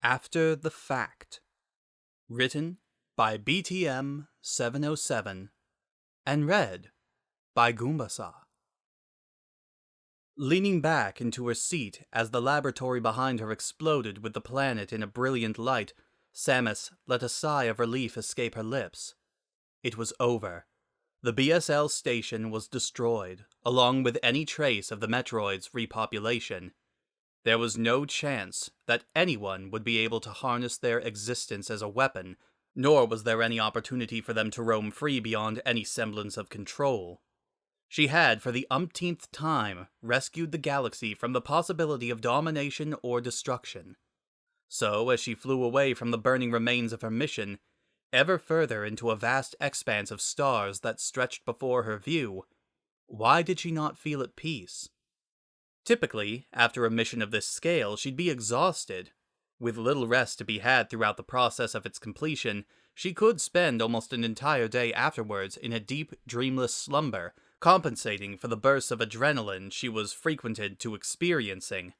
After the Fact. Written by BTM 707 and read by Goombasa. Leaning back into her seat as the laboratory behind her exploded with the planet in a brilliant light, Samus let a sigh of relief escape her lips. It was over. The BSL station was destroyed, along with any trace of the Metroids' repopulation. There was no chance that anyone would be able to harness their existence as a weapon, nor was there any opportunity for them to roam free beyond any semblance of control. She had, for the umpteenth time, rescued the galaxy from the possibility of domination or destruction. So, as she flew away from the burning remains of her mission, ever further into a vast expanse of stars that stretched before her view, why did she not feel at peace? Typically, after a mission of this scale, she'd be exhausted. With little rest to be had throughout the process of its completion, she could spend almost an entire day afterwards in a deep, dreamless slumber, compensating for the bursts of adrenaline she was frequented to experiencing.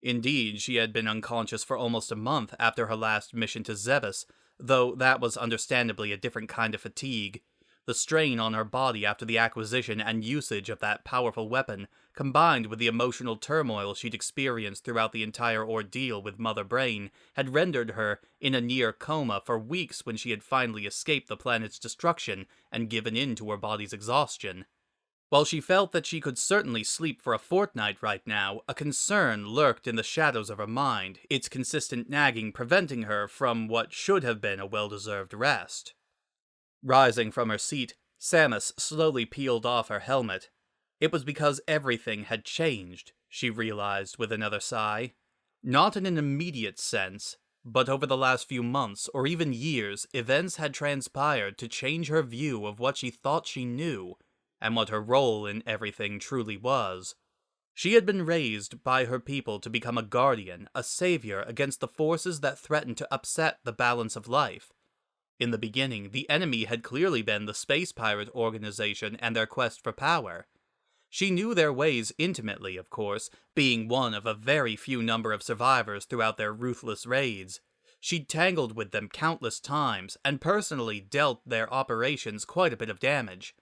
Indeed, she had been unconscious for almost a month after her last mission to Zebes, though that was understandably a different kind of fatigue. The strain on her body after the acquisition and usage of that powerful weapon, combined with the emotional turmoil she'd experienced throughout the entire ordeal with Mother Brain, had rendered her in a near coma for weeks when she had finally escaped the planet's destruction and given in to her body's exhaustion. While she felt that she could certainly sleep for a fortnight right now, a concern lurked in the shadows of her mind, its consistent nagging preventing her from what should have been a well-deserved rest. Rising from her seat, Samus slowly peeled off her helmet. It was because everything had changed, she realized with another sigh. Not in an immediate sense, but over the last few months or even years, events had transpired to change her view of what she thought she knew, and what her role in everything truly was. She had been raised by her people to become a guardian, a savior against the forces that threatened to upset the balance of life. In the beginning, the enemy had clearly been the Space Pirate Organization and their quest for power. She knew their ways intimately, of course, being one of a very few number of survivors throughout their ruthless raids. She'd tangled with them countless times, and personally dealt their operations quite a bit of damage.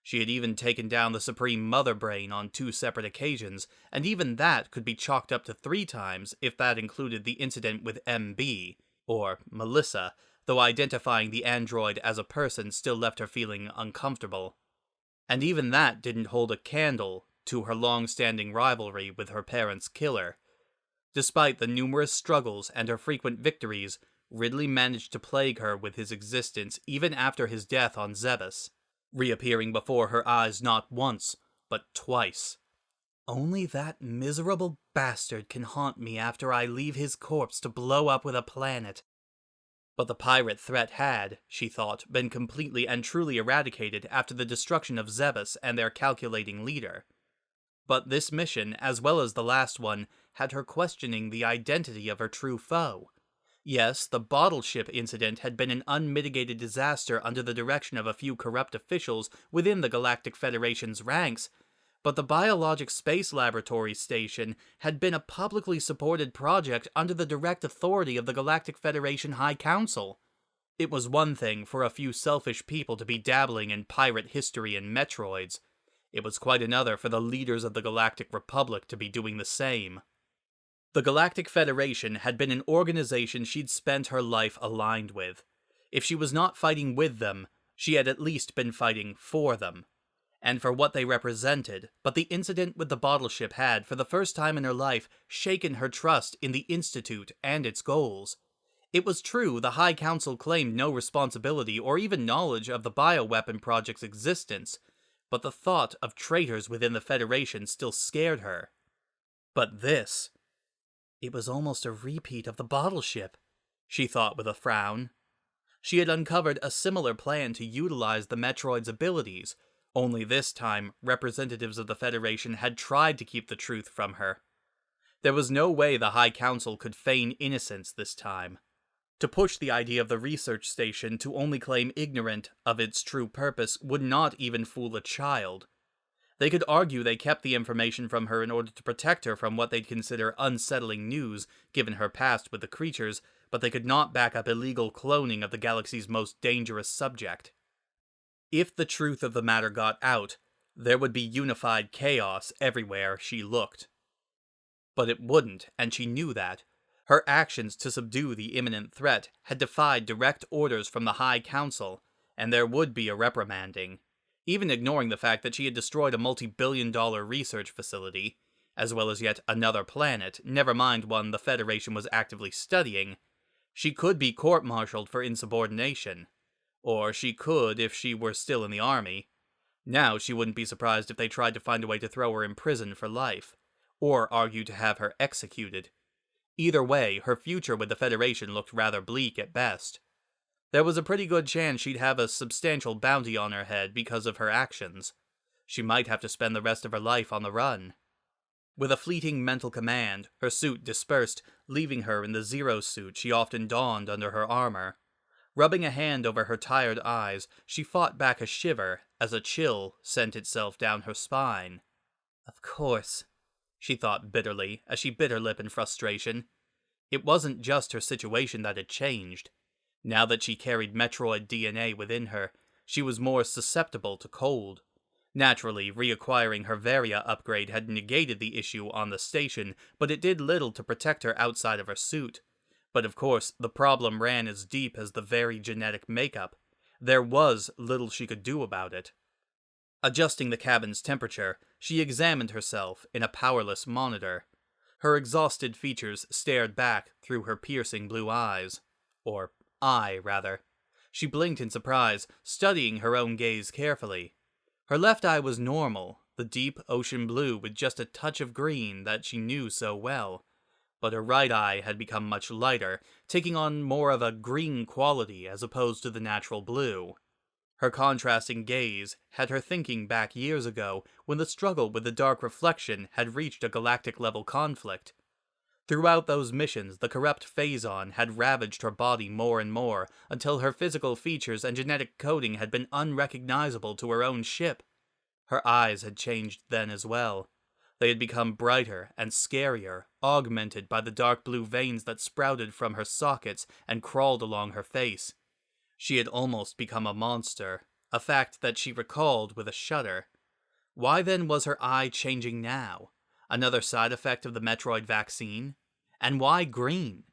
She had even taken down the Supreme Mother Brain on 2 separate occasions, and even that could be chalked up to 3 times if that included the incident with MB, or Melissa, though identifying the android as a person still left her feeling uncomfortable. And even that didn't hold a candle to her long-standing rivalry with her parents' killer. Despite the numerous struggles and her frequent victories, Ridley managed to plague her with his existence even after his death on Zebes, reappearing before her eyes not once, but twice. Only that miserable bastard can haunt me after I leave his corpse to blow up with a planet. But the pirate threat had, she thought, been completely and truly eradicated after the destruction of Zebes and their calculating leader. But this mission, as well as the last one, had her questioning the identity of her true foe. Yes, the bottle ship incident had been an unmitigated disaster under the direction of a few corrupt officials within the Galactic Federation's ranks, but the Biologic Space Laboratory Station had been a publicly supported project under the direct authority of the Galactic Federation High Council. It was one thing for a few selfish people to be dabbling in pirate history and Metroids. It was quite another for the leaders of the Galactic Republic to be doing the same. The Galactic Federation had been an organization she'd spent her life aligned with. If she was not fighting with them, she had at least been fighting for them, and for what they represented, but the incident with the bottle ship had, for the first time in her life, shaken her trust in the Institute and its goals. It was true the High Council claimed no responsibility or even knowledge of the bioweapon project's existence, but the thought of traitors within the Federation still scared her. But this... it was almost a repeat of the bottle ship, she thought with a frown. She had uncovered a similar plan to utilize the Metroid's abilities, only this time, representatives of the Federation had tried to keep the truth from her. There was no way the High Council could feign innocence this time. To push the idea of the research station to only claim ignorant of its true purpose would not even fool a child. They could argue they kept the information from her in order to protect her from what they'd consider unsettling news given her past with the creatures, but they could not back up illegal cloning of the galaxy's most dangerous subject. If the truth of the matter got out, there would be unified chaos everywhere she looked. But it wouldn't, and she knew that. Her actions to subdue the imminent threat had defied direct orders from the High Council, and there would be a reprimanding. Even ignoring the fact that she had destroyed a multi-billion-dollar research facility, as well as yet another planet, never mind one the Federation was actively studying, she could be court-martialed for insubordination. Or she could if she were still in the army. Now she wouldn't be surprised if they tried to find a way to throw her in prison for life, or argue to have her executed. Either way, her future with the Federation looked rather bleak at best. There was a pretty good chance she'd have a substantial bounty on her head because of her actions. She might have to spend the rest of her life on the run. With a fleeting mental command, her suit dispersed, leaving her in the Zero suit she often donned under her armor. Rubbing a hand over her tired eyes, she fought back a shiver as a chill sent itself down her spine. Of course, she thought bitterly as she bit her lip in frustration. It wasn't just her situation that had changed. Now that she carried Metroid DNA within her, she was more susceptible to cold. Naturally, reacquiring her Varia upgrade had negated the issue on the station, but it did little to protect her outside of her suit. But of course, the problem ran as deep as the very genetic makeup. There was little she could do about it. Adjusting the cabin's temperature, she examined herself in a powerless monitor. Her exhausted features stared back through her piercing blue eyes. Or eye, rather. She blinked in surprise, studying her own gaze carefully. Her left eye was normal, the deep ocean blue with just a touch of green that she knew so well. But her right eye had become much lighter, taking on more of a green quality as opposed to the natural blue. Her contrasting gaze had her thinking back years ago when the struggle with the dark reflection had reached a galactic-level conflict. Throughout those missions, the corrupt Phazon had ravaged her body more and more until her physical features and genetic coding had been unrecognizable to her own ship. Her eyes had changed then as well. They had become brighter and scarier, augmented by the dark blue veins that sprouted from her sockets and crawled along her face. She had almost become a monster, a fact that she recalled with a shudder. Why then was her eye changing now? Another side effect of the Metroid vaccine? And why green?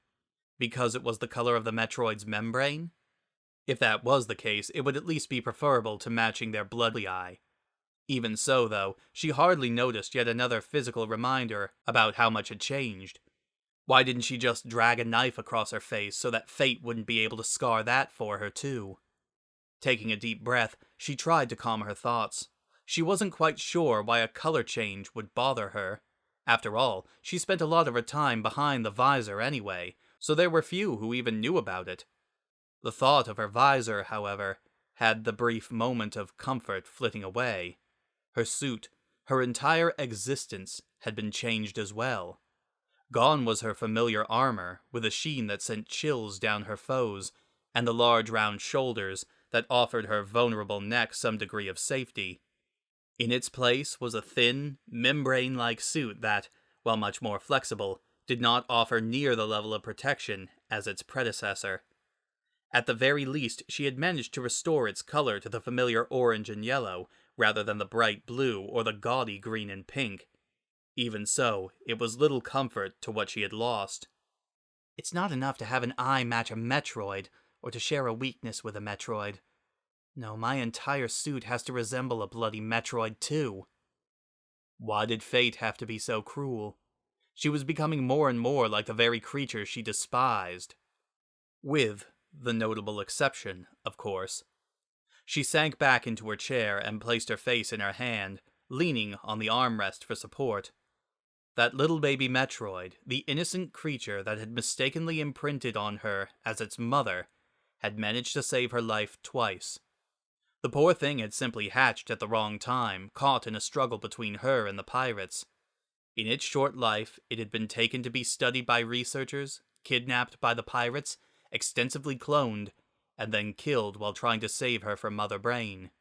Because it was the color of the Metroid's membrane? If that was the case, it would at least be preferable to matching their bloodly eye. Even so, though, she hardly noticed yet another physical reminder about how much had changed. Why didn't she just drag a knife across her face so that fate wouldn't be able to scar that for her, too? Taking a deep breath, she tried to calm her thoughts. She wasn't quite sure why a color change would bother her. After all, she spent a lot of her time behind the visor anyway, so there were few who even knew about it. The thought of her visor, however, had the brief moment of comfort flitting away. Her suit, her entire existence, had been changed as well. Gone was her familiar armor, with a sheen that sent chills down her foes, and the large round shoulders that offered her vulnerable neck some degree of safety. In its place was a thin, membrane-like suit that, while much more flexible, did not offer near the level of protection as its predecessor. At the very least, she had managed to restore its color to the familiar orange and yellow, rather than the bright blue or the gaudy green and pink. Even so, it was little comfort to what she had lost. It's not enough to have an eye match a Metroid, or to share a weakness with a Metroid. No, my entire suit has to resemble a bloody Metroid too. Why did fate have to be so cruel? She was becoming more and more like the very creature she despised. With the notable exception, of course. She sank back into her chair and placed her face in her hand, leaning on the armrest for support. That little baby Metroid, the innocent creature that had mistakenly imprinted on her as its mother, had managed to save her life twice. The poor thing had simply hatched at the wrong time, caught in a struggle between her and the pirates. In its short life, it had been taken to be studied by researchers, kidnapped by the pirates, extensively cloned, and then killed while trying to save her from Mother Brain.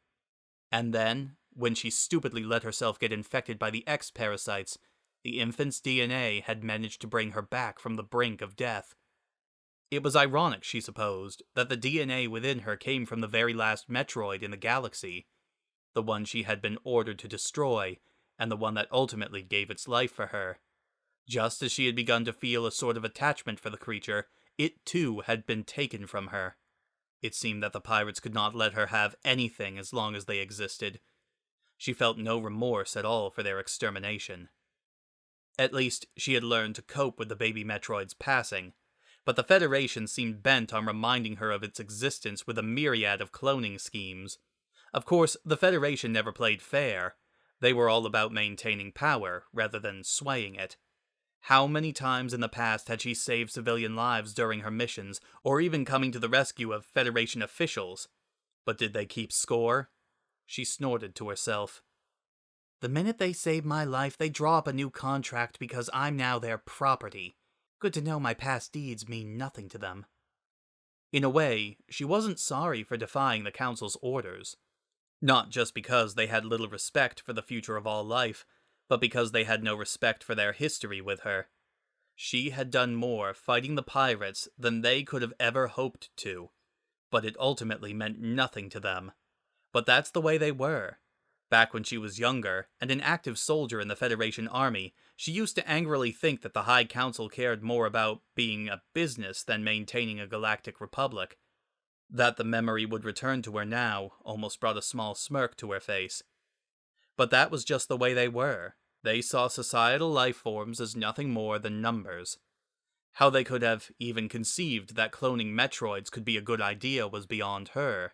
And then, when she stupidly let herself get infected by the X Parasites, the infant's DNA had managed to bring her back from the brink of death. It was ironic, she supposed, that the DNA within her came from the very last Metroid in the galaxy, the one she had been ordered to destroy, and the one that ultimately gave its life for her. Just as she had begun to feel a sort of attachment for the creature, it too had been taken from her. It seemed that the pirates could not let her have anything as long as they existed. She felt no remorse at all for their extermination. At least, she had learned to cope with the baby Metroid's passing, but the Federation seemed bent on reminding her of its existence with a myriad of cloning schemes. Of course, the Federation never played fair. They were all about maintaining power, rather than swaying it. How many times in the past had she saved civilian lives during her missions, or even coming to the rescue of Federation officials? But did they keep score? She snorted to herself. The minute they save my life, they draw up a new contract because I'm now their property. Good to know my past deeds mean nothing to them. In a way, she wasn't sorry for defying the Council's orders. Not just because they had little respect for the future of all life, but because they had no respect for their history with her. She had done more fighting the pirates than they could have ever hoped to, but it ultimately meant nothing to them. But that's the way they were. Back when she was younger, and an active soldier in the Federation Army, she used to angrily think that the High Council cared more about being a business than maintaining a galactic republic. That the memory would return to her now almost brought a small smirk to her face. But that was just the way they were. They saw societal life forms as nothing more than numbers. How they could have even conceived that cloning Metroids could be a good idea was beyond her.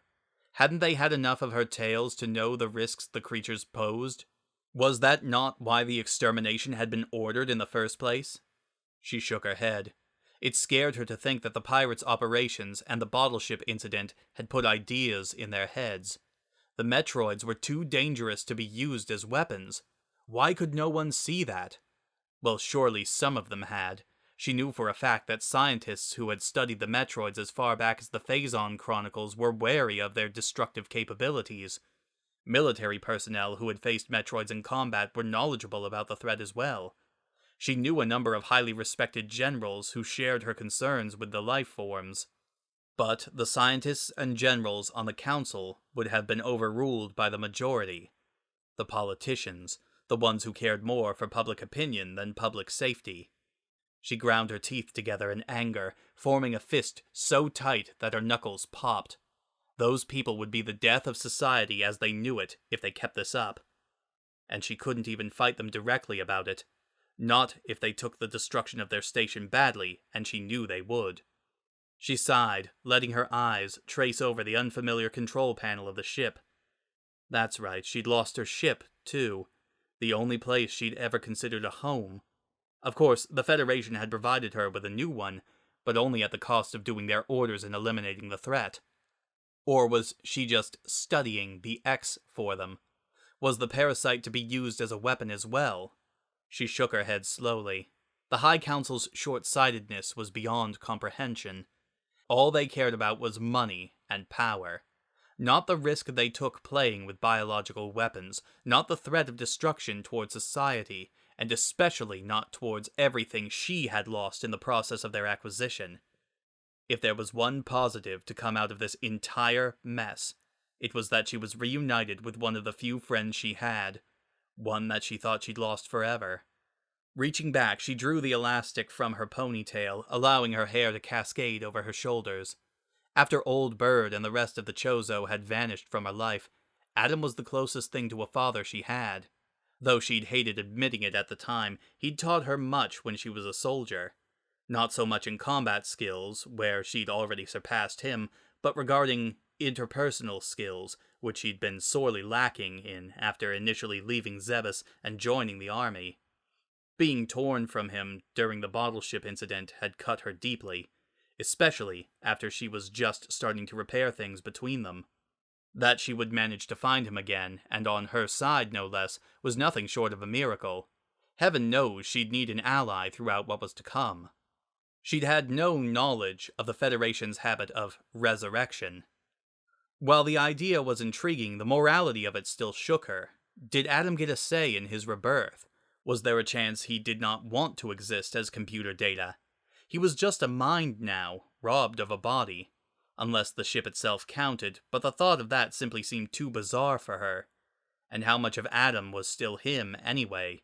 Hadn't they had enough of her tales to know the risks the creatures posed? Was that not why the extermination had been ordered in the first place? She shook her head. It scared her to think that the pirates' operations and the bottle ship incident had put ideas in their heads. The Metroids were too dangerous to be used as weapons. Why could no one see that? Well, surely some of them had. She knew for a fact that scientists who had studied the Metroids as far back as the Phazon Chronicles were wary of their destructive capabilities. Military personnel who had faced Metroids in combat were knowledgeable about the threat as well. She knew a number of highly respected generals who shared her concerns with the life forms. But the scientists and generals on the council would have been overruled by the majority. The politicians, the ones who cared more for public opinion than public safety. She ground her teeth together in anger, forming a fist so tight that her knuckles popped. Those people would be the death of society as they knew it if they kept this up. And she couldn't even fight them directly about it. Not if they took the destruction of their station badly, and she knew they would. She sighed, letting her eyes trace over the unfamiliar control panel of the ship. That's right, she'd lost her ship, too. The only place she'd ever considered a home. Of course, the Federation had provided her with a new one, but only at the cost of doing their orders and eliminating the threat. Or was she just studying the X for them? Was the parasite to be used as a weapon as well? She shook her head slowly. The High Council's short-sightedness was beyond comprehension. All they cared about was money and power. Not the risk they took playing with biological weapons, not the threat of destruction towards society, and especially not towards everything she had lost in the process of their acquisition. If there was one positive to come out of this entire mess, it was that she was reunited with one of the few friends she had, one that she thought she'd lost forever. Reaching back, she drew the elastic from her ponytail, allowing her hair to cascade over her shoulders. After Old Bird and the rest of the Chozo had vanished from her life, Adam was the closest thing to a father she had. Though she'd hated admitting it at the time, he'd taught her much when she was a soldier. Not so much in combat skills, where she'd already surpassed him, but regarding interpersonal skills, which she'd been sorely lacking in after initially leaving Zebes and joining the army. Being torn from him during the bottle ship incident had cut her deeply, especially after she was just starting to repair things between them. That she would manage to find him again, and on her side no less, was nothing short of a miracle. Heaven knows she'd need an ally throughout what was to come. She'd had no knowledge of the Federation's habit of resurrection. While the idea was intriguing, the morality of it still shook her. Did Adam get a say in his rebirth? Was there a chance he did not want to exist as computer data? He was just a mind now, robbed of a body. Unless the ship itself counted, but the thought of that simply seemed too bizarre for her. And how much of Adam was still him, anyway?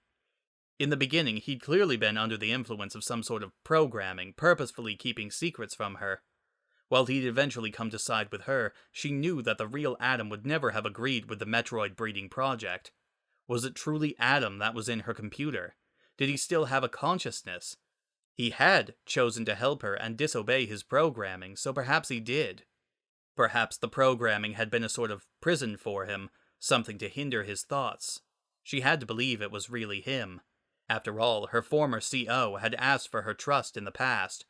In the beginning, he'd clearly been under the influence of some sort of programming, purposefully keeping secrets from her. While he'd eventually come to side with her, she knew that the real Adam would never have agreed with the Metroid breeding project. Was it truly Adam that was in her computer? Did he still have a consciousness? He had chosen to help her and disobey his programming, so perhaps he did. Perhaps the programming had been a sort of prison for him, something to hinder his thoughts. She had to believe it was really him. After all, her former CO had asked for her trust in the past.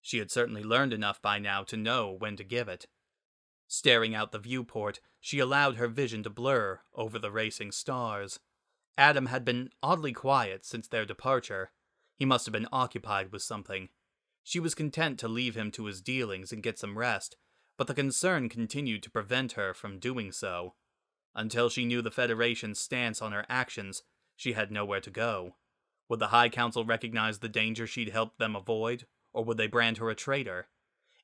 She had certainly learned enough by now to know when to give it. Staring out the viewport, she allowed her vision to blur over the racing stars. Adam had been oddly quiet since their departure. He must have been occupied with something. She was content to leave him to his dealings and get some rest, but the concern continued to prevent her from doing so. Until she knew the Federation's stance on her actions, she had nowhere to go. Would the High Council recognize the danger she'd helped them avoid, or would they brand her a traitor?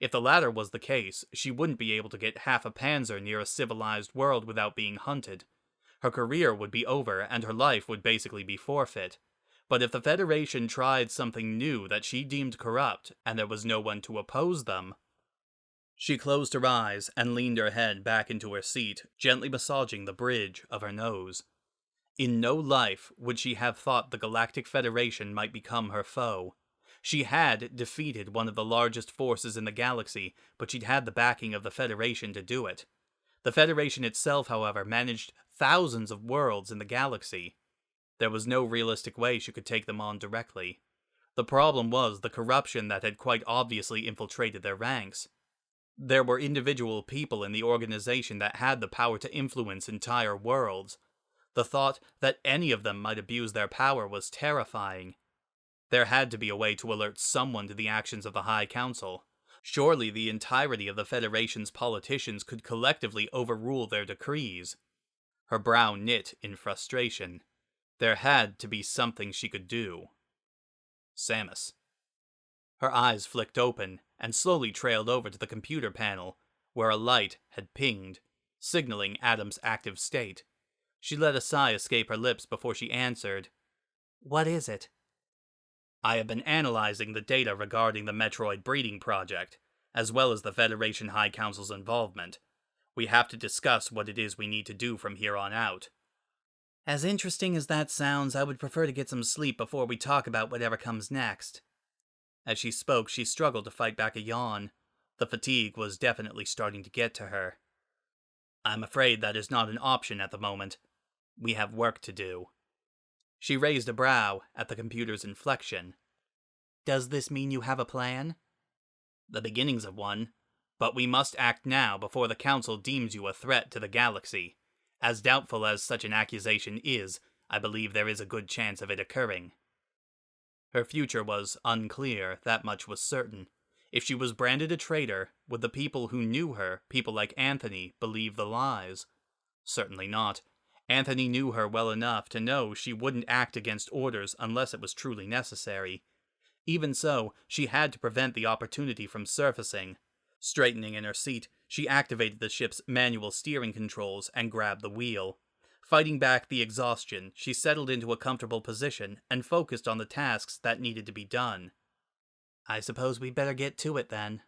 If the latter was the case, she wouldn't be able to get half a panzer near a civilized world without being hunted. Her career would be over, and her life would basically be forfeit. But if the Federation tried something new that she deemed corrupt, and there was no one to oppose them... She closed her eyes and leaned her head back into her seat, gently massaging the bridge of her nose. In no life would she have thought the Galactic Federation might become her foe. She had defeated one of the largest forces in the galaxy, but she'd had the backing of the Federation to do it. The Federation itself, however, managed thousands of worlds in the galaxy. There was no realistic way she could take them on directly. The problem was the corruption that had quite obviously infiltrated their ranks. There were individual people in the organization that had the power to influence entire worlds. The thought that any of them might abuse their power was terrifying. There had to be a way to alert someone to the actions of the High Council. Surely the entirety of the Federation's politicians could collectively overrule their decrees. Her brow knit in frustration. There had to be something she could do. Samus. Her eyes flicked open and slowly trailed over to the computer panel, where a light had pinged, signaling Adam's active state. She let a sigh escape her lips before she answered, "What is it?" "I have been analyzing the data regarding the Metroid breeding project, as well as the Federation High Council's involvement. We have to discuss what it is we need to do from here on out." "As interesting as that sounds, I would prefer to get some sleep before we talk about whatever comes next." As she spoke, she struggled to fight back a yawn. The fatigue was definitely starting to get to her. "I'm afraid that is not an option at the moment. We have work to do." She raised a brow at the computer's inflection. "Does this mean you have a plan?" "The beginnings of one. But we must act now before the Council deems you a threat to the galaxy. As doubtful as such an accusation is, I believe there is a good chance of it occurring." Her future was unclear, that much was certain. If she was branded a traitor, would the people who knew her, people like Anthony, believe the lies? Certainly not. Anthony knew her well enough to know she wouldn't act against orders unless it was truly necessary. Even so, she had to prevent the opportunity from surfacing. Straightening in her seat, she activated the ship's manual steering controls and grabbed the wheel. Fighting back the exhaustion, she settled into a comfortable position and focused on the tasks that needed to be done. "I suppose we'd better get to it then."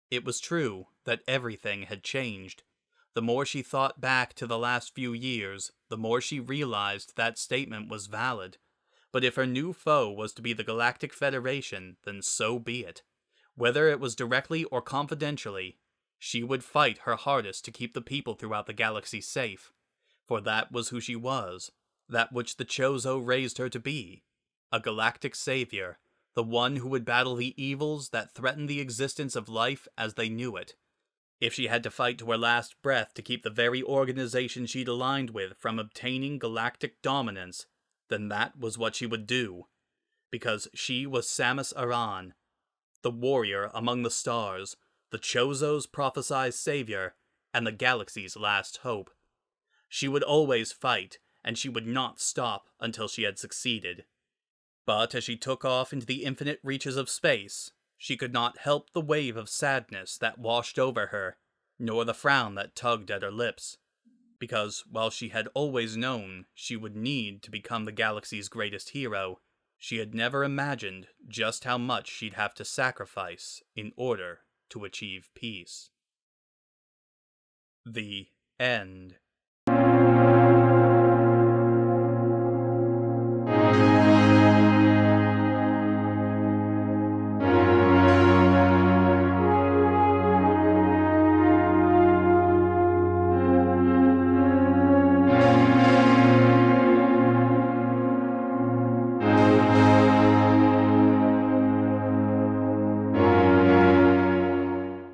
It was true that everything had changed. The more she thought back to the last few years, the more she realized that statement was valid. But if her new foe was to be the Galactic Federation, then so be it. Whether it was directly or confidentially, she would fight her hardest to keep the people throughout the galaxy safe. For that was who she was, that which the Chozo raised her to be. A galactic savior, the one who would battle the evils that threatened the existence of life as they knew it. If she had to fight to her last breath to keep the very organization she'd aligned with from obtaining galactic dominance, then that was what she would do. Because she was Samus Aran, the warrior among the stars, the Chozo's prophesied savior, and the galaxy's last hope. She would always fight, and she would not stop until she had succeeded. But as she took off into the infinite reaches of space, she could not help the wave of sadness that washed over her, nor the frown that tugged at her lips. Because while she had always known she would need to become the galaxy's greatest hero, she had never imagined just how much she'd have to sacrifice in order to achieve peace. The end.